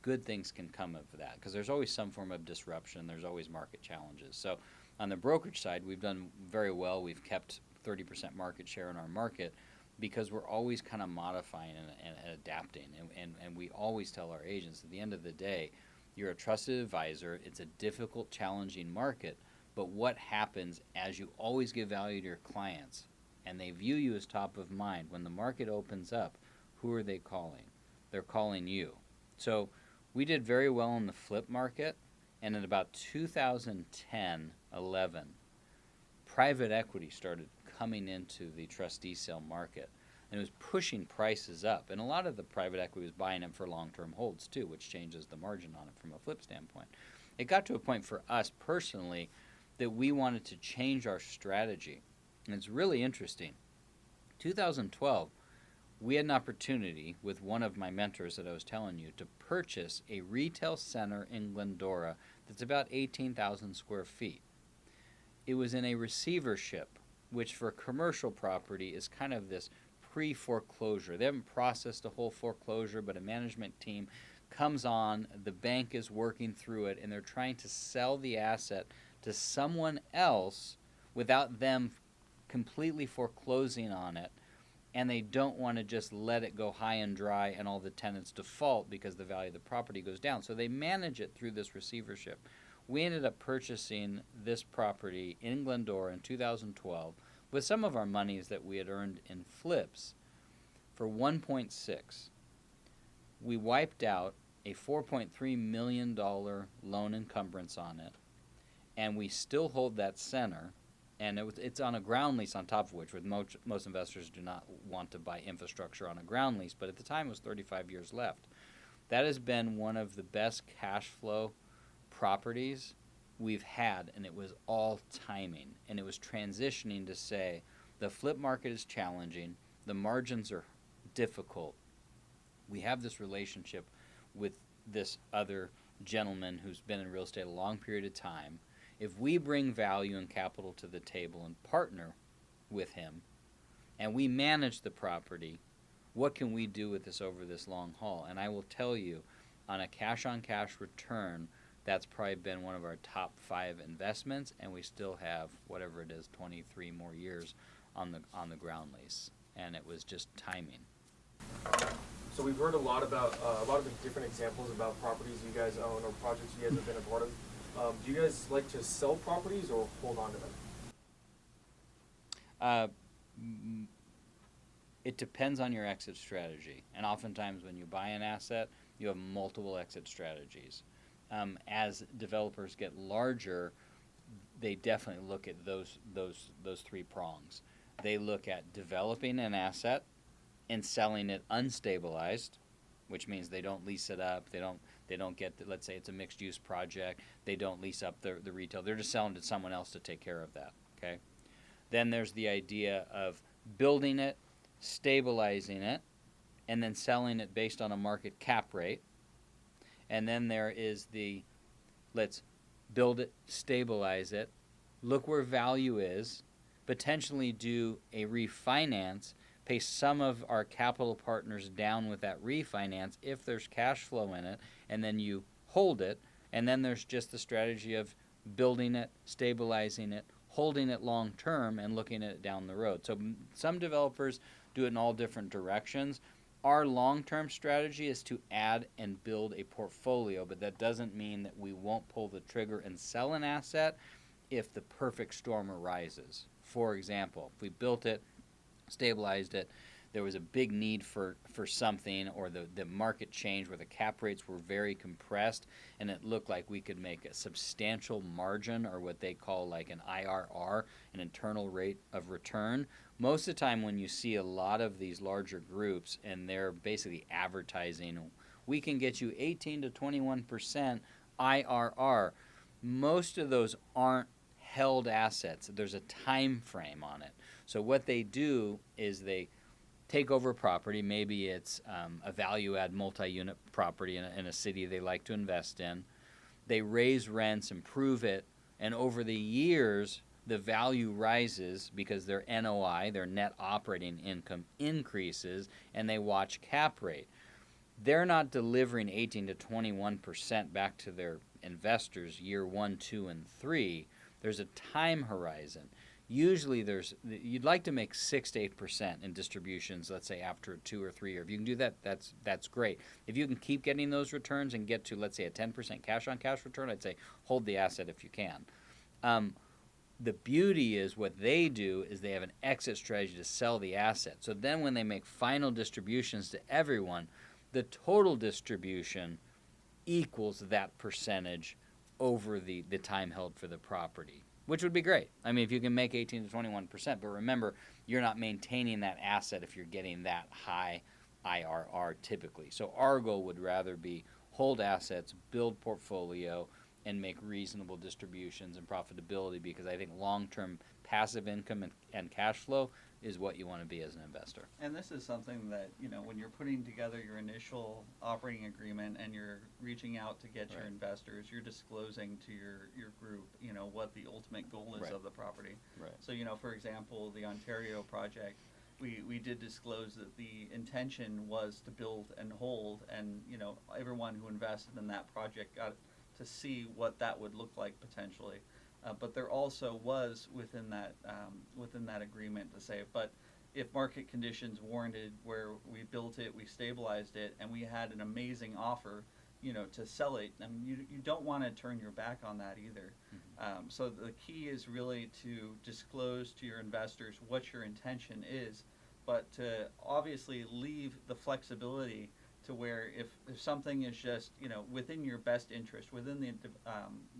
good things can come of that, because there's always some form of disruption. There's always market challenges. So on the brokerage side, we've done very well. We've kept 30% market share in our market, because we're always kind of modifying and adapting. And we always tell our agents, at the end of the day, you're a trusted advisor. It's a difficult, challenging market. But what happens as you always give value to your clients, and they view you as top of mind, when the market opens up, who are they calling? They're calling you. So we did very well in the flip market, and in about 2010, 11, private equity started coming into the trustee sale market, and it was pushing prices up. And a lot of the private equity was buying them for long-term holds too, which changes the margin on it from a flip standpoint. It got to a point for us personally that we wanted to change our strategy. And it's really interesting. 2012, we had an opportunity with one of my mentors that I was telling you to purchase a retail center in Glendora that's about 18,000 square feet. It was in a receivership, which for commercial property is kind of this pre-foreclosure. They haven't processed a whole foreclosure, but a management team comes on, the bank is working through it, and they're trying to sell the asset to someone else without them completely foreclosing on it, and they don't want to just let it go high and dry and all the tenants default because the value of the property goes down. So they manage it through this receivership. We ended up purchasing this property in Glendora in 2012 with some of our monies that we had earned in flips for 1.6. We wiped out a $4.3 million loan encumbrance on it, and we still hold that center, and it's on a ground lease on top of which, with most investors do not want to buy infrastructure on a ground lease, but at the time it was 35 years left. That has been one of the best cash flow properties we've had, and it was all timing, and it was transitioning to say the flip market is challenging, the margins are difficult. We have this relationship with this other gentleman who's been in real estate a long period of time. If we bring value and capital to the table and partner with him, and we manage the property, what can we do with this over this long haul? And I will tell you, on a cash-on-cash return, that's probably been one of our top 5 investments, and we still have, whatever it is, 23 more years on the ground lease. And it was just timing. So we've heard a lot of the different examples about properties you guys own or projects you guys have been a part of. Do you guys like to sell properties or hold on to them? It depends on your exit strategy. And oftentimes when you buy an asset, you have multiple exit strategies. As developers get larger, they definitely look at those 3 prongs. They look at developing an asset and selling it unstabilized, which means they don't lease it up. They don't get, let's say it's a mixed use project, they don't lease up the retail. They're just selling to someone else to take care of that, okay? Then there's the idea of building it, stabilizing it, and then selling it based on a market cap rate. And then there is the, let's build it, stabilize it, look where value is, potentially do a refinance, pay some of our capital partners down with that refinance if there's cash flow in it, and then you hold it. And then there's just the strategy of building it, stabilizing it, holding it long term, and looking at it down the road. So some developers do it in all different directions. Our long-term strategy is to add and build a portfolio, but that doesn't mean that we won't pull the trigger and sell an asset if the perfect storm arises. For example, if we built it, stabilized it, there was a big need for something, or the market changed where the cap rates were very compressed and it looked like we could make a substantial margin, or what they call like an IRR, an internal rate of return. Most of the time when you see a lot of these larger groups and they're basically advertising, we can get you 18 to 21% IRR, most of those aren't held assets. There's a time frame on it. So what they do is they take over property. Maybe it's a value-add multi-unit property in a city they like to invest in. They raise rents, improve it, and over the years, the value rises because their NOI, their net operating income, increases, and they watch cap rate. They're not delivering 18 to 21% back to their investors year 1, 2, and 3. There's a time horizon. Usually you'd like to make 6 to 8% in distributions, let's say after a 2 or 3 year. If you can do that, that's great. If you can keep getting those returns and get to, let's say, a 10% cash on cash return, I'd say hold the asset if you can. The beauty is what they do is they have an exit strategy to sell the asset. So then when they make final distributions to everyone, the total distribution equals that percentage over the time held for the property, which would be great. I mean, if you can make 18 to 21%, but remember, you're not maintaining that asset if you're getting that high IRR typically. So our goal would rather be hold assets, build portfolio, and make reasonable distributions and profitability, because I think long-term passive income and cash flow is what you want to be as an investor. And this is something that, when you're putting together your initial operating agreement and you're reaching out to get your Right. investors, you're disclosing to your group, what the ultimate goal is Right. of the property. Right. So, for example, the Ontario project, we did disclose that the intention was to build and hold, and, everyone who invested in that project got to see what that would look like potentially. But there also was within that agreement to say, but if market conditions warranted, where we built it, we stabilized it, and we had an amazing offer, to sell it, I mean, you don't want to turn your back on that either. Mm-hmm. So the key is really to disclose to your investors what your intention is, but to obviously leave the flexibility to where if something is just within your best interest, within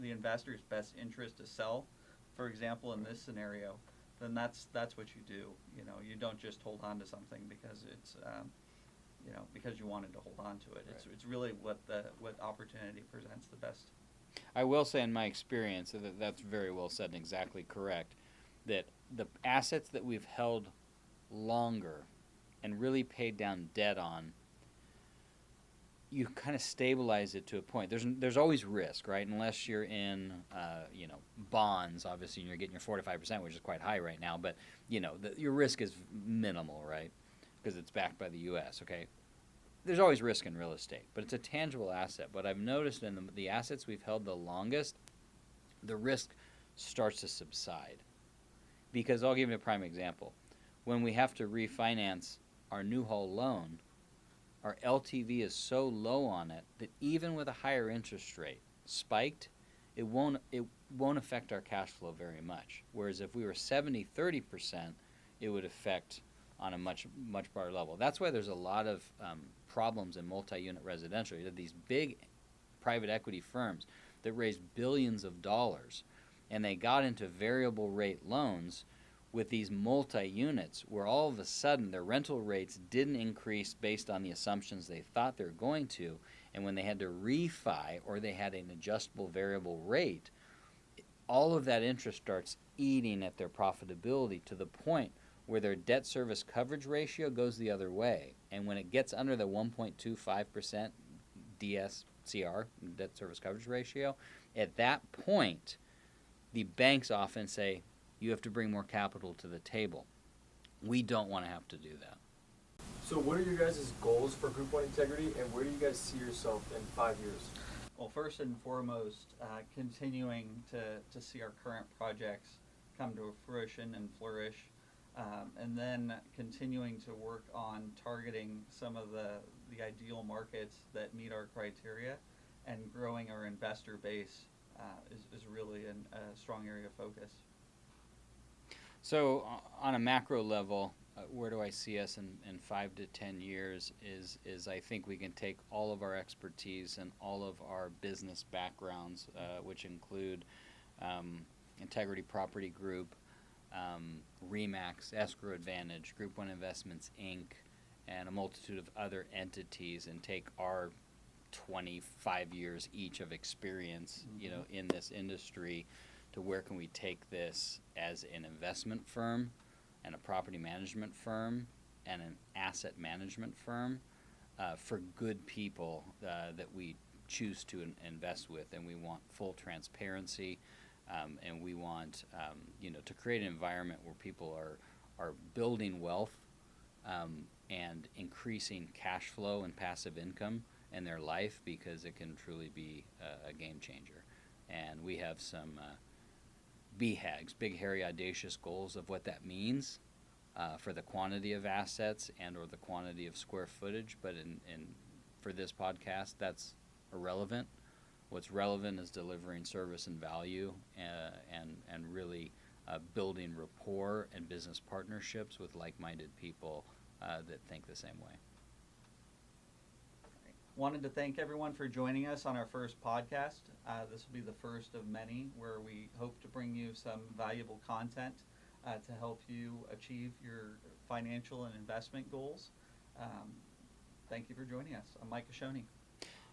the investor's best interest to sell, for example in this scenario, then that's what you do. You don't just hold on to something because it's because you wanted to hold on to it. Right. It's really what opportunity presents the best. I will say in my experience that's very well said and exactly correct, that the assets that we've held longer and really paid down debt on, you kind of stabilize it to a point. There's always risk, right? Unless you're in, bonds, obviously, and you're getting your 4 to 5%, which is quite high right now. But your risk is minimal, right? Because it's backed by the U.S. Okay. There's always risk in real estate, but it's a tangible asset. But I've noticed in the assets we've held the longest, the risk starts to subside. Because I'll give you a prime example. When we have to refinance our Newhall loan, our LTV is so low on it that even with a higher interest rate spiked, it won't affect our cash flow very much. Whereas if we were 70-30%, it would affect on a much broader level. That's why there's a lot of problems in multi-unit residential. You have these big private equity firms that raised billions of dollars, and they got into variable rate loans with these multi-units where all of a sudden their rental rates didn't increase based on the assumptions they thought they were going to, and when they had to refi or they had an adjustable variable rate, all of that interest starts eating at their profitability to the point where their debt service coverage ratio goes the other way. And when it gets under the 1.25% DSCR, debt service coverage ratio, at that point, the banks often say, you have to bring more capital to the table. We don't want to have to do that. So what are your guys' goals for Group 1 Integrity, and where do you guys see yourself in 5 years? Well, first and foremost, continuing to see our current projects come to fruition and flourish, and then continuing to work on targeting some of the ideal markets that meet our criteria, and growing our investor base is really a strong area of focus. So on a macro level, where do I see us in 5 to 10 years is I think we can take all of our expertise and all of our business backgrounds, which include Integrity Property Group, REMAX, Escrow Advantage, Group 1 Investments, Inc., and a multitude of other entities, and take our 25 years each of experience, in this industry, to where can we take this as an investment firm and a property management firm and an asset management firm for good people that we choose to invest with. And we want full transparency, and we want to create an environment where people are building wealth and increasing cash flow and passive income in their life, because it can truly be a game changer. And we have some BHAGs, big, hairy, audacious goals of what that means for the quantity of assets and or the quantity of square footage. But for this podcast, that's irrelevant. What's relevant is delivering service and value, and really building rapport and business partnerships with like-minded people that think the same way. Wanted to thank everyone for joining us on our first podcast. This will be the first of many where we hope to bring you some valuable content to help you achieve your financial and investment goals. Thank you for joining us. I'm Mike Ascione.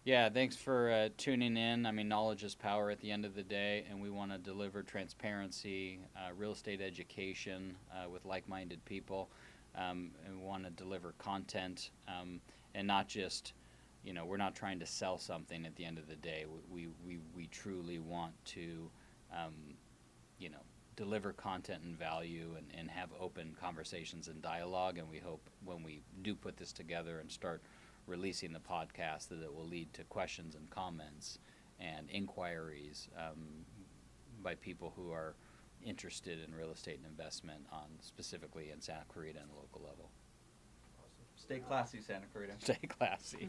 Yeah, thanks for tuning in. I mean, knowledge is power at the end of the day, and we want to deliver transparency, real estate education with like-minded people, and we want to deliver content, and not just, we're not trying to sell something at the end of the day. We truly want to, deliver content and value, and have open conversations and dialogue. And we hope when we do put this together and start releasing the podcast that it will lead to questions and comments and inquiries by people who are interested in real estate and investment specifically in Santa Clarita and the local level. Stay classy, Santa Clarita. Stay classy.